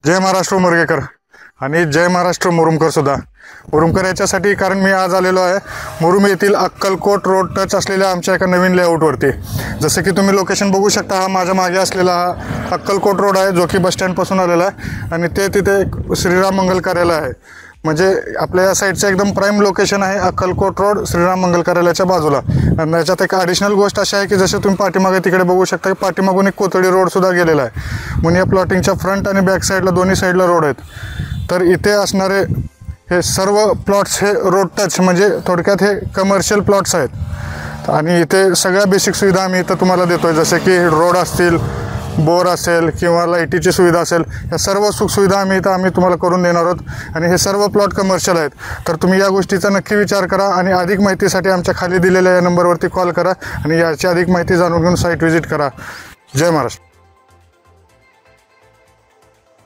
जय महाराष्ट्र मुरगेकर आणि जय महाराष्ट्र मुरुमकर सुद्धा. मुरुमकर याच्यासाठी कारण मी आज आलेलो आहे मुरुम येथील अक्कलकोट रोड टच असलेल्या आमच्या एका नवीन लेआउटवरती. जसं की तुम्ही लोकेशन बघू शकता, हा माझ्या मागे असलेला हा अक्कलकोट रोड आहे जो की बसस्टँडपासून आलेला आहे आणि ते तिथे श्रीराम मंगल कार्यालय आहे. म्हणजे आपल्या या साईडचं एकदम प्राईम लोकेशन आहे अक्कलकोट रोड श्रीराम मंगल कार्यालयाच्या बाजूला. आणि याच्यात एक ॲडिशनल गोष्ट अशी आहे की जसं तुम्ही पाठीमागे तिकडे बघू शकता की पाठीमागून एक कोथळी रोडसुद्धा गेलेला आहे. म्हणून या प्लॉटिंगच्या फ्रंट आणि बॅक साईडला दोन्ही साईडला रोड आहेत. तर इथे असणारे हे सर्व प्लॉट्स हे रोड टच म्हणजे थोडक्यात हे कमर्शियल प्लॉट्स आहेत. आणि इथे सगळ्या बेसिक सुविधा आम्ही इथं तुम्हाला देतो आहे, जसे की रोड असतील, बोर असेल किंवा लाईटीची सुविधा असेल, या सर्व सुखसुविधा आम्ही तुम्हाला करून देणार आहोत. आणि हे सर्व प्लॉट कमर्शियल आहेत. तर तुम्ही या गोष्टीचा नक्की विचार करा आणि अधिक माहितीसाठी आमच्या खाली दिलेल्या या नंबरवरती कॉल करा आणि याची अधिक माहिती जाणून घेऊन साईट व्हिजिट करा. जय महाराष्ट्र.